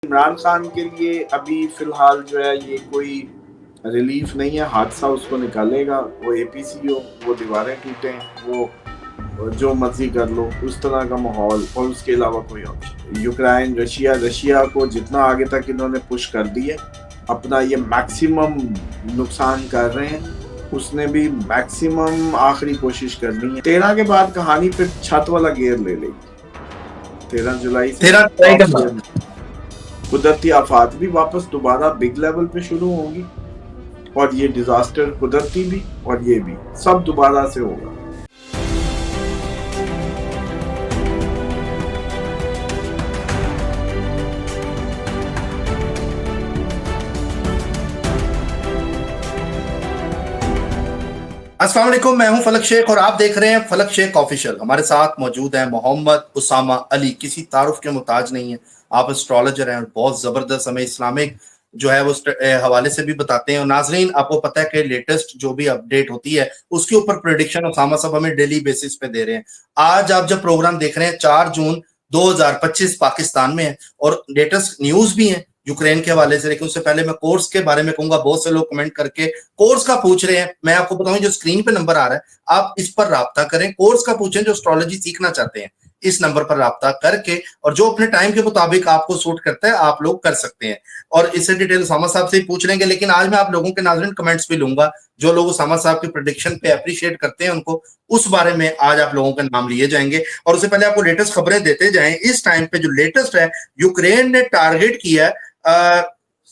عمران خان کے لیے ابھی فی الحال جو ہے یہ کوئی ریلیف نہیں ہے. حادثہ اس کو نکالے گا. وہ اے پی سی ہو, وہ دیواریں ٹوٹیں, وہ جو مرضی کر لو, اس طرح کا ماحول. اور اس کے علاوہ کوئی آپشن. یوکرائن رشیا کو جتنا آگے تک انہوں نے پش کر دی ہے, اپنا یہ میکسیمم نقصان کر رہے ہیں. اس نے بھی میکسیمم آخری کوشش کرنی ہے. 13 کے بعد کہانی پھر چھت والا گیئر لے لے گی. 13 جولائی سے قدرتی آفات بھی واپس دوبارہ بگ لیول پہ شروع ہوں گی, اور یہ ڈیزاسٹر قدرتی بھی اور یہ بھی سب دوبارہ سے ہوگا. السلام علیکم, میں ہوں فلک شیخ اور آپ دیکھ رہے ہیں فلک شیخ آفیشل. ہمارے ساتھ موجود ہیں محمد اسامہ علی. کسی تعارف کے محتاج نہیں ہیں, آپ اسٹرالوجر ہیں اور بہت زبردست ہمیں اسلامک جو ہے وہ حوالے سے بھی بتاتے ہیں. اور ناظرین, آپ کو پتہ ہے کہ لیٹسٹ جو بھی اپڈیٹ ہوتی ہے اس کے اوپر پریڈکشن اسامہ صاحب ہمیں ڈیلی بیسس پہ دے رہے ہیں. آج آپ جب پروگرام دیکھ رہے ہیں 4 جون 2025 پاکستان میں ہے, اور لیٹسٹ نیوز بھی ہیں یوکرین کے حوالے سے. لیکن اس سے پہلے میں کورس کے بارے میں کہوں گا. بہت سے لوگ کمنٹ کر کے کورس کا پوچھ رہے ہیں. میں آپ کو بتاؤں, جو اسکرین پہ نمبر آ رہا ہے آپ اس پر رابطہ کریں. کورس کا پوچھیں جو اسٹرالوجی سیکھنا چاہتے ہیں, اس نمبر پر رابطہ کر کے, اور جو اپنے ٹائم کے مطابق آپ کو سوٹ کرتا ہے آپ لوگ کر سکتے ہیں. اور اس سے ڈیٹیل اسامہ صاحب سے ہی پوچھ لیں گے. لیکن آج میں آپ لوگوں کے ناظرین کمنٹس بھی لوں گا. جو لوگ اسامہ صاحب کی پریڈکشن پہ اپریشیٹ کرتے ہیں ان کو اس بارے میں آج آپ لوگوں کے نام لیے جائیں گے. اور اس سے پہلے آپ کو لیٹسٹ خبریں دیتے جائیں. اس ٹائم پہ جو لیٹسٹ ہے, یوکرین نے ٹارگیٹ کیا ہے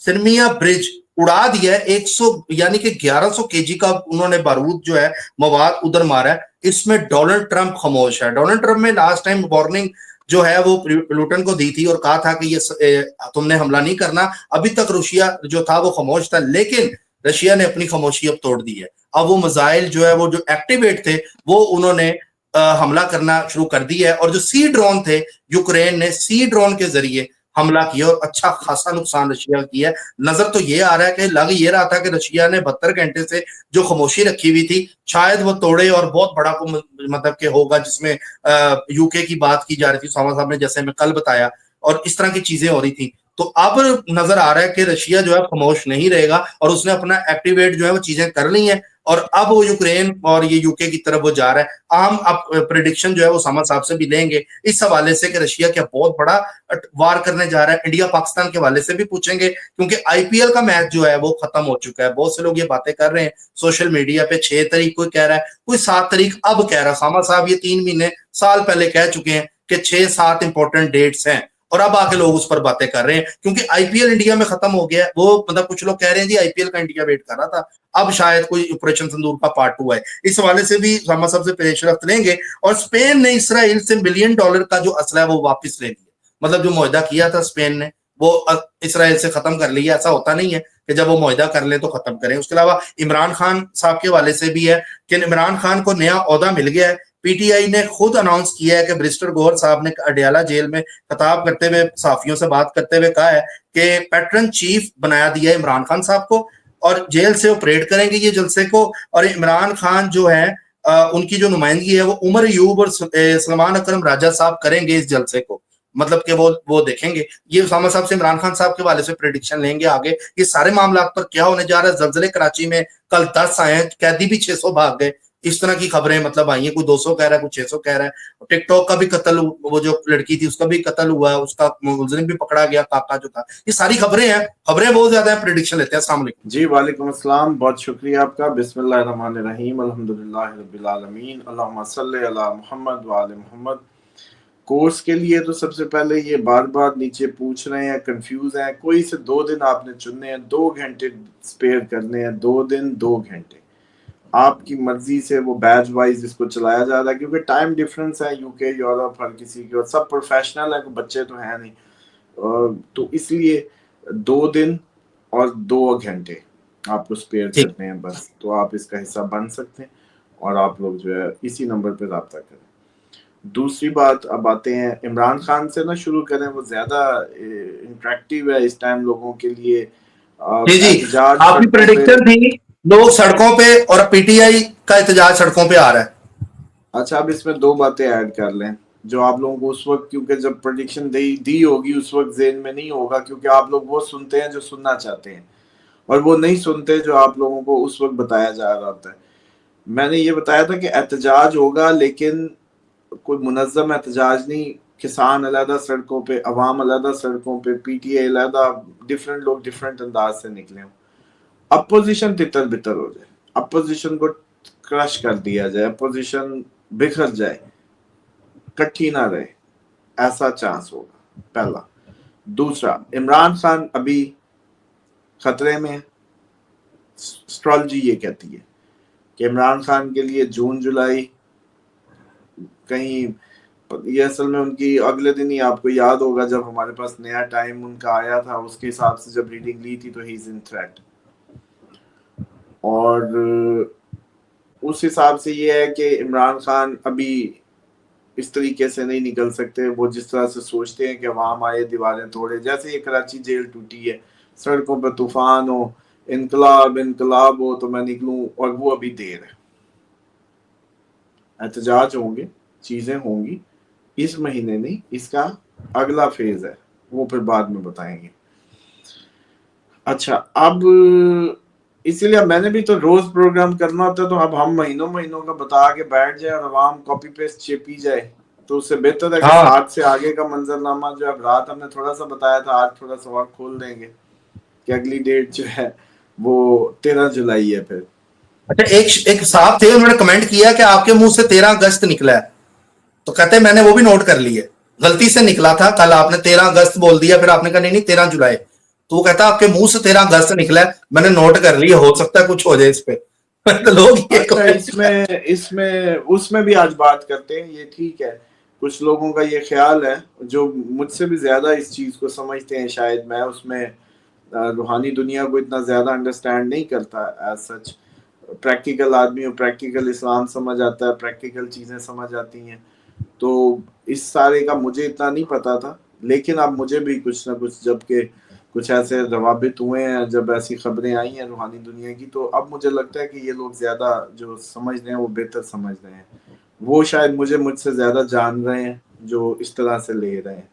سرمیا برج, اڑا دیا ہے 100 یعنی کہ 1100 kg کا انہوں نے بارود جو ہے مواد ادھر مارا ہے. اس میں ڈونلڈ ٹرمپ خاموش ہے. ڈونلڈ ٹرمپ نے لاسٹ ٹائم وارننگ جو ہے وہ پوٹن کو دی تھی اور کہا تھا کہ یہ تم نے حملہ نہیں کرنا. ابھی تک روسیا جو تھا وہ خاموش تھا, لیکن رشیا نے اپنی خاموشی اب توڑ دی ہے. اب وہ میزائل جو ہے وہ جو ایکٹیویٹ تھے وہ انہوں نے حملہ کرنا شروع کر دی ہے. اور جو سی ڈرون تھے, یوکرین نے سی ڈرون کے ذریعے حملہ کیا اور اچھا خاصا نقصان رشیا کیا ہے. نظر تو یہ آ رہا ہے کہ لگ یہ رہا تھا کہ رشیا نے 72 گھنٹے سے جو خاموشی رکھی ہوئی تھی شاید وہ توڑے, اور بہت بڑا مطلب کہ ہوگا جس میں یو کے کی بات کی جا رہی تھی اسامہ صاحب نے, جیسے میں کل بتایا, اور اس طرح کی چیزیں ہو رہی تھی. تو اب نظر آ رہا ہے کہ رشیا جو ہے خاموش نہیں رہے گا, اور اس نے اپنا ایکٹیویٹ جو ہے وہ چیزیں کر لی ہیں, اور اب وہ یوکرین اور یہ یو کے کی طرف وہ جا رہا ہے. عام اب پریڈکشن جو ہے وہ اسامہ صاحب سے بھی لیں گے اس حوالے سے کہ رشیا کیا بہت بڑا وار کرنے جا رہا ہے. انڈیا پاکستان کے حوالے سے بھی پوچھیں گے, کیونکہ آئی پی ایل کا میچ جو ہے وہ ختم ہو چکا ہے. بہت سے لوگ یہ باتیں کر رہے ہیں سوشل میڈیا پہ, 6 تاریخ کوئی کہہ رہا ہے, کوئی 7 تاریخ اب کہہ رہا ہے. اسامہ صاحب یہ 3 مہینے سال پہلے کہہ چکے ہیں کہ 6-7 امپورٹنٹ ڈیٹس ہیں, اور اب آ کے لوگ اس پر باتیں کر رہے ہیں کیونکہ آئی پی ایل انڈیا میں ختم ہو گیا ہے. وہ مطلب کچھ لوگ کہہ رہے ہیں جی آئی پی ایل کا انڈیا ویٹ کر رہا تھا, اب شاید کوئی آپریشن سندور کا پارٹ 2 ہے. اس حوالے سے بھی اسامہ صاحب سے پیش رفت لیں گے. اور اسپین نے اسرائیل سے $1 بلین کا جو اسلحہ ہے وہ واپس لے لیا. مطلب جو معاہدہ کیا تھا اسپین نے وہ اسرائیل سے ختم کر لیا. ایسا ہوتا نہیں ہے کہ جب وہ معاہدہ کر لیں تو ختم کریں. اس کے علاوہ عمران خان صاحب کے حوالے سے بھی ہے کہ عمران خان کو نیا عہدہ مل گیا ہے. پی ٹی آئی نے خود اناؤنس کیا ہے کہ بریسٹر گور صاحب نے اڈیالہ جیل میں خطاب کرتے ہوئے صحافیوں سے بات کرتے ہوئے کہا ہے کہ پیٹرن چیف بنایا دیا ہے عمران خان صاحب کو, اور جیل سے آپریٹ کریں گے یہ جلسے کو. اور عمران خان جو ہے ان کی جو نمائندگی ہے وہ عمر ایوب اور سلمان اکرم راجہ صاحب کریں گے اس جلسے کو. مطلب کہ وہ دیکھیں گے. یہ اسامہ صاحب سے عمران خان صاحب کے حوالے سے پریڈکشن لیں گے آگے یہ سارے معاملات پر کیا ہونے جا رہا ہے. زلزلے کراچی میں کل 10 آئے ہیں, قیدی بھی 600 بھاگ گئے. اس طرح کی خبریں مطلب آئی ہیں, کوئی 200 کہہ رہا ہے, کوئی 600 کہہ رہا ہے. ٹک ٹاک کا بھی قتل, وہ جو لڑکی تھی اس کا بھی قتل ہوا, اس کا ملزم بھی پکڑا گیا, کاکا جو تھا. یہ ساری خبریں ہیں, خبریں بہت زیادہ ہیں. پریڈکشن لیتے ہیں. السلام علیکم. جی وعلیکم السلام, بہت شکریہ آپ کا. بسم اللہ الرحمن الرحیم, الحمدللہ رب العالمین, اللہم صلی علی محمد وآل محمد. کورس کے لیے تو سب سے پہلے یہ بار بار نیچے پوچھ رہے ہیں, کنفیوز ہیں. کوئی سے 2 دن آپ نے چننے ہیں, 2 گھنٹے سپیئر کرنے ہیں, 2 دن 2 گھنٹے آپ کی مرضی سے. وہ بیچ وائز اس کو چلایا جا رہا ہے کیونکہ ٹائم ڈیفرنس ہے, یو کے یورپ ہر کسی کے, اور سب پروفیشنل ہیں, کوئی بچے تو ہیں نہیں, تو اس لیے 2 دن اور 2 گھنٹے آپ کو سپیئر کرنے ہیں بس. تو آپ اس کا حصہ بن سکتے ہیں, اور آپ لوگ جو ہے اسی نمبر پہ رابطہ کریں. دوسری بات, اب آتے ہیں عمران خان سے نہ شروع کریں, وہ زیادہ انٹریکٹیو ہے اس ٹائم لوگوں کے لیے. جی آپ کی پریڈکشن تھی لوگ سڑکوں پہ, اور پی ٹی آئی کا احتجاج سڑکوں پہ آ رہا ہے. اچھا, اب اس میں 2 باتیں ایڈ کر لیں. جو آپ لوگوں کو اس وقت، کیونکہ جب پریڈکشن دی ہوگی اس وقت ذہن میں نہیں ہوگا، کیونکہ آپ لوگ وہ سنتے ہیں جو سننا چاہتے ہیں، اور وہ نہیں سنتے جو آپ لوگوں کو اس وقت بتایا جا رہا ہوتا ہے. میں نے یہ بتایا تھا کہ احتجاج ہوگا، لیکن کوئی منظم احتجاج نہیں. کسان علیحدہ سڑکوں پہ، عوام علیحدہ سڑکوں پہ، پی ٹی آئی علیحدہ، ڈفرینٹ لوگ ڈفرینٹ انداز سے نکلے ہوں. اپوزیشن تتر بتر ہو جائے، اپوزیشن کو کرش کر دیا جائے، اپوزیشن بکھر جائے، کٹھی نہ رہے، ایسا چانس ہوگا پہلا. دوسرا، عمران خان ابھی خطرے میں. اسٹرالوجی یہ کہتی ہے کہ عمران خان کے لیے جون جولائی کہیں، یہ اصل میں ان کی اگلے دن ہی، آپ کو یاد ہوگا جب ہمارے پاس نیا ٹائم ان کا آیا تھا، اس کے حساب سے جب ریڈنگ لی تھی تو ہی از ان تھریٹ. اور اس حساب سے یہ ہے کہ عمران خان ابھی اس طریقے سے نہیں نکل سکتے. وہ جس طرح سے سوچتے ہیں کہ عوام آئے دیواریں توڑے، جیسے یہ کراچی جیل ٹوٹی ہے، سڑکوں پہ طوفان ہو، انقلاب ہو تو میں نکلوں، اور وہ ابھی دیر ہے. احتجاج ہوں گے، چیزیں ہوں گی، اس مہینے نہیں، اس کا اگلا فیز ہے، وہ پھر بعد میں بتائیں گے. اچھا، اب اسی لیے میں نے بھی تو روز پروگرام کرنا ہوتا ہے، تو اب ہم مہینوں کا بتا کے بیٹھ جائے اور عوام کاپی پیسٹ چیپی جائے، تو اس سے بہتر ہے کہ ہاں 7 سے آگے کا منظرنامہ جو اب رات ہم نے تھوڑا سا بتایا تھا، آج تھوڑا سا اور کھول دیں گے کہ اگلی ڈیٹ جو ہے وہ 13 جولائی ہے. پھر اچھا، ایک صاحب تھے، انہوں نے کمنٹ کیا کہ آپ کے منہ سے 13 اگست نکلا ہے، تو کہتے ہیں میں نے وہ بھی نوٹ کر لی ہے، غلطی سے نکلا تھا، کل آپ نے 13 اگست بول دیا، پھر آپ نے کہا نہیں 13 جولائی، تو وہ کہتا ہے آپ کے منہ سے 13 اگست نکلا ہے، میں نے نوٹ کر لی ہے، ہو سکتا ہے کچھ ہو جائے اس پہ. تو لوگ یہ اچھا، اس میں بھی آج بات کرتے ہیں، یہ ٹھیک ہے. کچھ لوگوں کا یہ خیال ہے جو مجھ سے بھی زیادہ اس چیز کو سمجھتے ہیں، شاید میں اس میں روحانی دنیا کو اتنا زیادہ انڈرسٹینڈ نہیں کرتا ایز سچ. پریکٹیکل آدمی ہو، پریکٹیکل اسلام سمجھ آتا ہے، پریکٹیکل چیزیں سمجھ آتی ہیں، تو اس سارے کا مجھے اتنا نہیں پتا تھا. لیکن اب مجھے بھی کچھ نہ کچھ، جب کہ کچھ ایسے روابط ہوئے ہیں، جب ایسی خبریں آئی ہیں روحانی دنیا کی، تو اب مجھے لگتا ہے کہ یہ لوگ زیادہ جو سمجھ رہے ہیں وہ بہتر سمجھ رہے ہیں. وہ شاید مجھ سے زیادہ جان رہے ہیں جو اس طرح سے لے رہے ہیں.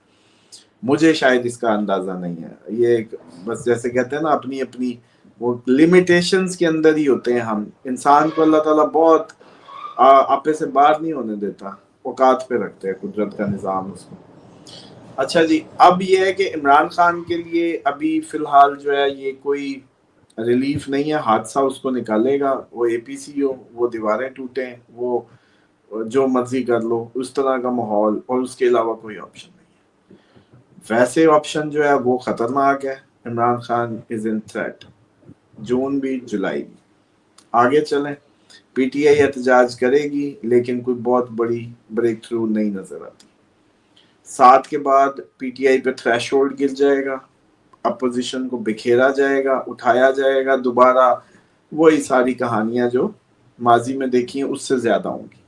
مجھے شاید اس کا اندازہ نہیں ہے. یہ بس جیسے کہتے ہیں نا، اپنی اپنی وہ لمیٹیشنز کے اندر ہی ہوتے ہیں. ہم انسان کو اللہ تعالیٰ بہت آپے سے باہر نہیں ہونے دیتا، اوقات پہ رکھتے ہیں، قدرت کا نظام اس کو. اچھا جی، اب یہ ہے کہ عمران خان کے لیے ابھی فی الحال جو ہے یہ کوئی ریلیف نہیں ہے. حادثہ اس کو نکالے گا، وہ اے پی سی ہو، وہ دیواریں ٹوٹیں، وہ جو مرضی کر لو، اس طرح کا ماحول، اور اس کے علاوہ کوئی آپشن نہیں ہے. ویسے آپشن جو ہے وہ خطرناک ہے. عمران خان از ان تھریٹ، جون بھی جولائی بھی. آگے چلیں، پی ٹی آئی احتجاج کرے گی، لیکن کوئی بہت بڑی بریک تھرو نہیں نظر آتی. 7 کے بعد پی ٹی آئی پہ تھریش ہولڈ گر جائے گا، اپوزیشن کو بکھیرا جائے گا، اٹھایا جائے گا دوبارہ. وہی ساری کہانیاں جو ماضی میں دیکھی ہیں اس سے زیادہ ہوں گی.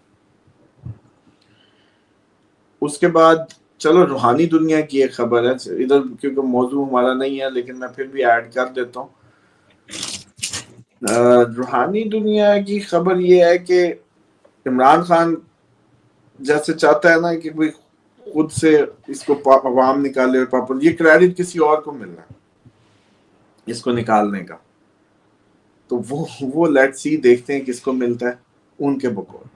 اس کے بعد چلو روحانی دنیا کی ایک خبر ہے ادھر، کیونکہ موضوع ہمارا نہیں ہے، لیکن میں پھر بھی ایڈ کر دیتا ہوں. روحانی دنیا کی خبر یہ ہے کہ عمران خان جیسے چاہتا ہے نا کہ کوئی خود سے اس کو عوام نکالے، اور یہ کریڈٹ کسی اور کو مل رہا ہے اس کو نکالنے کا، تو وہ لیٹ سی دیکھتے ہیں کس کو ملتا ہے ان کے بقول.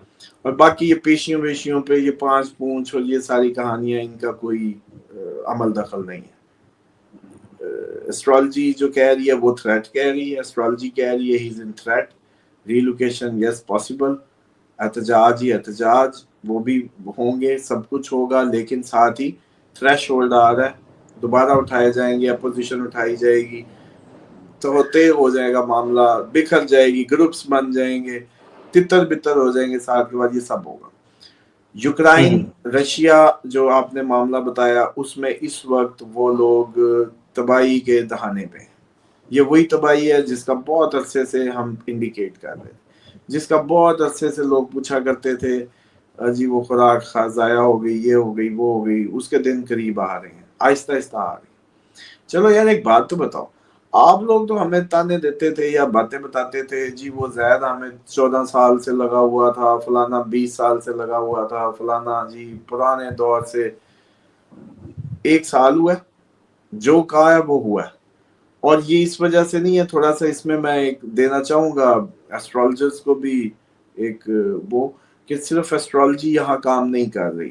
اور باقی یہ پیشیوں ویشیوں پہ یہ 5 پونچھ اور یہ ساری کہانیاں، ان کا کوئی عمل دخل نہیں ہے. اسٹرالوجی جو کہہ رہی ہے وہ تھریٹ کہہ رہی ہے. اسٹرالوجی کہہ رہی ہے ہی از ان تھریٹ. ریلوکیشن یس پاسبل. احتجاج ہی احتجاج، وہ بھی ہوں گے، سب کچھ ہوگا، لیکن ساتھ ہی تھریش ہولڈ آ رہا ہے، دوبارہ اٹھائے جائیں گے، اپوزیشن اٹھائی جائے گی، تو طے ہو جائے گا معاملہ، بکھر جائے گی، گروپس بن جائیں گے، تتر بتر ہو جائیں گے. 7 کے بعد یہ سب ہوگا. یوکرائن رشیا جو آپ نے معاملہ بتایا، اس میں اس وقت وہ لوگ تباہی کے دہانے پہ ہیں. یہ وہی تباہی ہے جس کا بہت عرصے سے ہم انڈیکیٹ کر رہے تھے، جس کا بہت عرصے سے لوگ پوچھا کرتے تھے جی وہ خوراک ضائع ہو گئی، یہ ہو گئی، وہ ہو گئی. اس کے دن قریب آ رہے ہیں، آہستہ آہستہ آ رہے ہیں. چلو یار ایک بات تو بتاؤ، آپ لوگ تو ہمیں تانے دیتے تھے یا باتیں بتاتے تھے جی وہ زید ہمیں 14 سال سے لگا ہوا تھا، فلانا 20 سال سے لگا ہوا تھا، فلانا جی پرانے دور سے. 1 سال ہوا ہے، جو کہا ہے وہ ہوا ہے. اور یہ اس وجہ سے نہیں ہے، تھوڑا سا اس میں ایک دینا چاہوں گا ایسٹرولوجرز کو بھی ایک وہ کہ صرف ایسٹرولوجی یہاں کام نہیں کر رہی،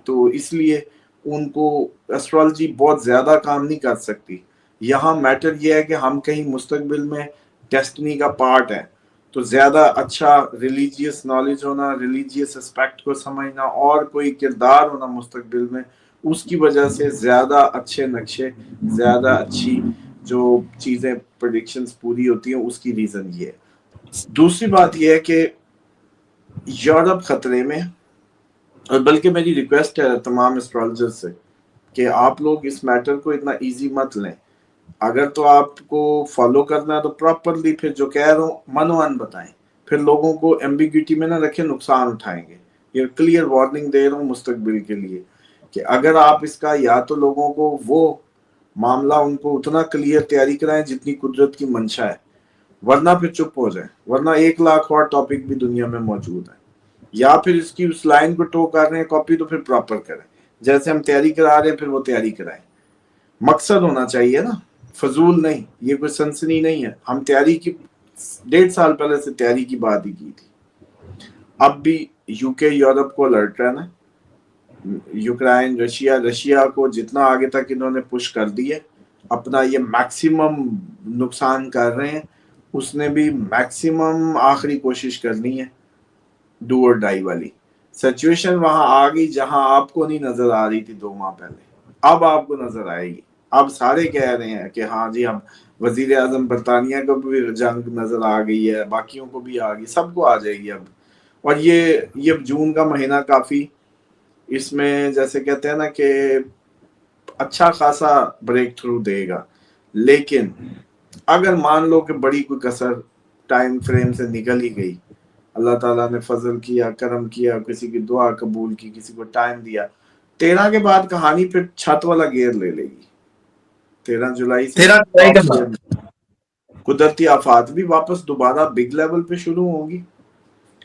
تو اس لیے ان کو ایسٹرولوجی بہت زیادہ کام نہیں کر سکتی. یہاں میٹر یہ ہے کہ ہم کہیں مستقبل میں ڈیسٹنی کا پارٹ ہے، تو زیادہ اچھا ریلیجیس نالج ہونا، ریلیجیس اسپیکٹ کو سمجھنا اور کوئی کردار ہونا مستقبل میں، اس کی وجہ سے زیادہ اچھے نقشے، زیادہ اچھی جو چیزیں پریڈکشنز پوری ہوتی ہیں، اس کی ریزن یہ ہے. دوسری بات یہ ہے کہ یورپ خطرے میں، اور بلکہ میری ریکویسٹ ہے تمام اسٹرالوجر سے کہ آپ لوگ اس میٹر کو اتنا ایزی مت لیں. اگر تو آپ کو فالو کرنا ہے تو پراپرلی پھر جو کہہ رہا ہوں منوان بتائیں، پھر لوگوں کو ایمبیگوٹی میں نہ رکھیں، نقصان اٹھائیں گے. یہ کلیئر وارننگ دے رہا ہوں مستقبل کے لیے کہ اگر آپ اس کا یا تو لوگوں کو وہ معاملہ ان کو اتنا کلیئر تیاری کرائیں جتنی قدرت کی منشا ہے، ورنہ پھر چپ ہو جائیں، ورنہ 1 لاکھ اور ٹاپک بھی دنیا میں موجود ہیں. یا پھر اس کی اس لائن کو ٹو کر رہے ہیں کاپی، تو پھر پراپر کریں، جیسے ہم تیاری کرا رہے ہیں پھر وہ تیاری کرائیں. مقصد ہونا چاہیے نا، فضول نہیں، یہ کوئی سنسنی نہیں ہے. ہم تیاری کی 1.5 سال پہلے سے تیاری کی بات ہی کی تھی. اب بھی یو کے یورپ کو الرٹ رہنا، یوکرائن رشیا کو جتنا آگے تک انہوں نے پش کر دی ہے، اپنا یہ میکسیمم نقصان کر رہے ہیں، اس نے بھی میکسیمم آخری کوشش کرنی ہے ڈو اور ڈائی والی. سچویشن وہاں آ گئی جہاں آپ کو نہیں نظر آ رہی تھی 2 ماہ پہلے، اب آپ کو نظر آئے گی. اب سارے کہہ رہے ہیں کہ ہاں جی، ہم وزیر اعظم برطانیہ کو بھی جنگ نظر آ گئی ہے، باقیوں کو بھی آ گئی، سب کو آ جائے گی اب. اور یہ جون کا مہینہ کافی اس میں جیسے کہتے ہیں نا کہ اچھا خاصا بریک تھرو دے گا. لیکن اگر مان لو کہ بڑی کوئی کسر ٹائم فریم سے نکل ہی گئی، اللہ تعالیٰ نے فضل کیا، کرم کیا، کسی کی دعا قبول کی، کسی کو ٹائم دیا، 13 کے بعد کہانی پھر چھت والا گیئر لے لے گی. 13 جولائی سے 13 واپس قدرتی آفات بھی واپس دوبارہ بگ لیول پہ شروع ہوں گی،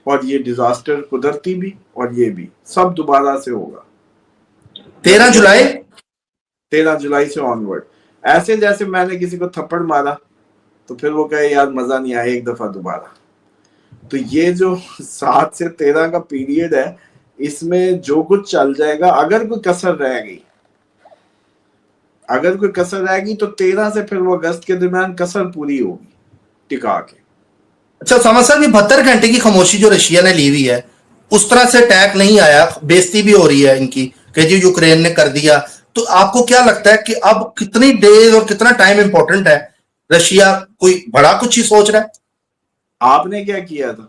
اور یہ ڈیزاسٹر قدرتی بھی اور یہ بھی سب دوبارہ سے ہوگا. 13 جولائی سے آنورڈ ایسے جیسے میں نے کسی کو تھپڑ مارا تو پھر وہ کہے یار مزہ نہیں آیا ایک دفعہ دوبارہ. تو یہ جو 7 سے 13 کا پیریڈ ہے، اس میں جو کچھ چل جائے گا، اگر کوئی کسر رہ گئی، اگر کوئی کسر رہ گئی تو 13 سے پھر وہ اگست کے درمیان کسر پوری ہوگی ٹکا کے. اچھا سمجھ صاحب، یہ 72 گھنٹے کی خاموشی جو رشیا نے لی ہوئی ہے، اس طرح سے اٹیک نہیں آیا، بےزتی بھی ہو رہی ہے ان کی کہ جی یوکرین نے کر دیا، تو آپ کو کیا لگتا ہے کہ اب کتنی ڈیز اور کتنا ٹائم امپورٹنٹ ہے؟ رشیا کوئی بڑا کچھ ہی سوچ رہا ہے؟ آپ نے کیا کیا تھا؟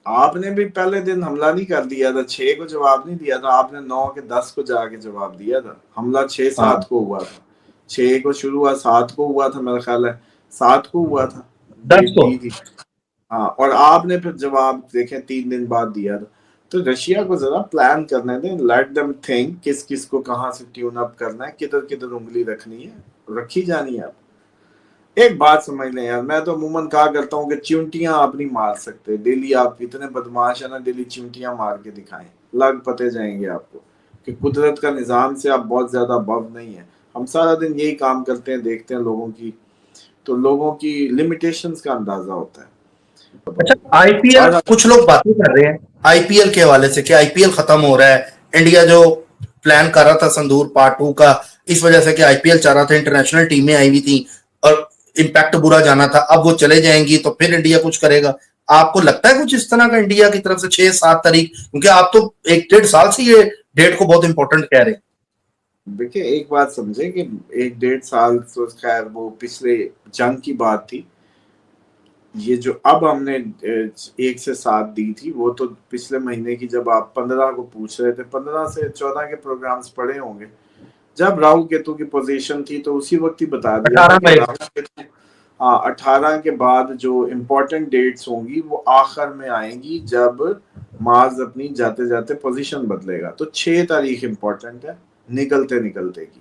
آپ نے بھی پہلے دن حملہ نہیں کر دیا تھا، 6 کو جواب نہیں دیا تھا، آپ نے 9 کے 10 کو جا کے جواب دیا تھا. حملہ 6-7 کو ہوا تھا، 6 کو شروع ہوا، 7 کو ہوا تھا میرا خیال ہے، 7 کو ہوا تھا، 10 ڈیٹ کو دی تھی. ہاں، اور آپ نے پھر جواب دیکھیں 3 دن بعد دیا تھا. تو رشیا کو ذرا پلان کرنے دیں، لیٹ دم تھنک کس کس کو کہاں سے ٹیون اپ کرنا ہے، کدھر کدھر انگلی رکھنی ہے، رکھی جانی ہے. اب ایک بات سمجھ لیں یار، میں تو عموماً کہا کرتا ہوں کہ چونٹیاں آپ نہیں مار سکتے. ڈیلی آپ اتنے بدماش ہیں نا، ڈیلی چونٹیاں مار کے دکھائیں، لگ پتے جائیں گے آپ کو کہ قدرت کا نظام سے آپ بہت زیادہ بو نہیں ہیں. ہم سارا دن یہی کام کرتے ہیں، دیکھتے ہیں لوگوں کی، تو لوگوں کی لمیٹیشنز کا اندازہ ہوتا ہے. اچھا آئی پی ایل کچھ لوگ باتیں کر رہے ہیں آئی پی ایل کے حوالے سے کہ آئی پی ایل ختم ہو رہا ہے، انڈیا جو پلان کر رہا تھا سندور پارٹ 2 کا، اس وجہ سے کہ آئی پی ایل چاہ رہا تھا، انٹرنیشنل ٹیمیں آئی ہوئی تھیں اور امپیکٹ برا جانا تھا، اب وہ چلے جائیں گی تو پھر انڈیا کچھ کرے گا. آپ کو لگتا ہے کچھ اس طرح کا انڈیا کی طرف سے 6-7 تاریخ؟ کیونکہ آپ تو 1-1.5 سال سے یہ ڈیٹ کو بہت امپورٹنٹ کہہ رہے ہیں. دیکھیں ایک بات سمجھے کہ 1-1.5 سال تو خیر وہ پچھلے جنگ کی بات تھی. یہ جو اب ہم نے 1 سے 7 دی تھی، وہ تو پچھلے مہینے کی، جب آپ 15 کو پوچھ رہے تھے، 15 سے 14 کے پروگرامز پڑے ہوں گے، جب راہو کیتو کی پوزیشن تھی تو اسی وقت ہی بتا دیا تھا 18 کہ میں راہو کیتو 18 کے بعد جو امپورٹنٹ ڈیٹس ہوں گی وہ آخر میں آئیں گی، جب مارس اپنی جاتے جاتے پوزیشن بدلے گا. تو 6 تاریخ امپورٹنٹ ہے، نکلتے نکلتے کی.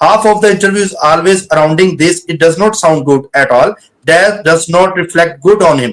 half of the interview is always surrounding this, it does not sound good at all, that does not reflect good on him।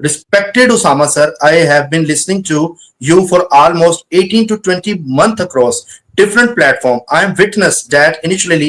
Respected Osama sir, I have been listening to you for almost 18 to 20 months across different platform. I am witness that initially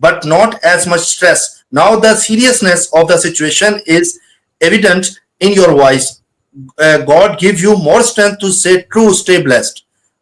but not as much stress. Now the seriousness of the situation is evident in your voice. God give you more strength to say true, stay blessed.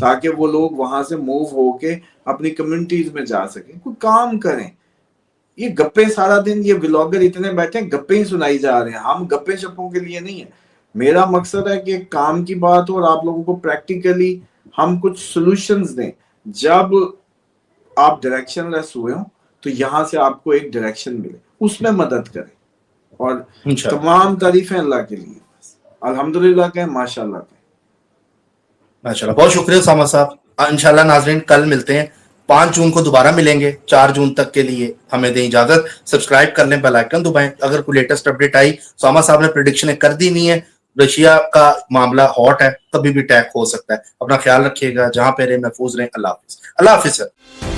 تاکہ وہ لوگ وہاں سے move ہو کے اپنی communities میں جا سکیں, کوئی کام کریں. یہ گپے سارا دن یہ ولاگر اتنے بیٹھے ہیں, گپے ہی سنائی جا رہے ہیں. ہم گپے شپوں کے لیے نہیں ہے. میرا مقصد ہے کہ کام کی بات ہو اور آپ لوگوں کو پریکٹیکلی ہم کچھ سولوشنز دیں. جب آپ ڈائریکشن لیس ہوئے ہوں تو یہاں سے آپ کو ایک ڈائریکشن ملے, اس میں مدد کریں. اور تمام تعریفیں اللہ کے لیے. الحمدللہ کہیں, ماشاء اللہ کہیں. ماشاءاللہ, بہت شکریہ اسامہ صاحب. انشاءاللہ ناظرین کل ملتے ہیں, 5 جون کو دوبارہ ملیں گے. 4 جون تک کے لیے ہمیں دیں اجازت. سبسکرائب کر لیں, بیل آئیکن دبائیں. اگر کوئی لیٹسٹ اپڈیٹ آئی, اسامہ صاحب نے پریڈکشنیں کر دی نہیں ہے, رشیا کا معاملہ ہاٹ ہے, کبھی بھی اٹیک ہو سکتا ہے. اپنا خیال رکھیے گا, جہاں پہ رہے محفوظ رہیں. اللہ حافظ. اللہ حافظ سر.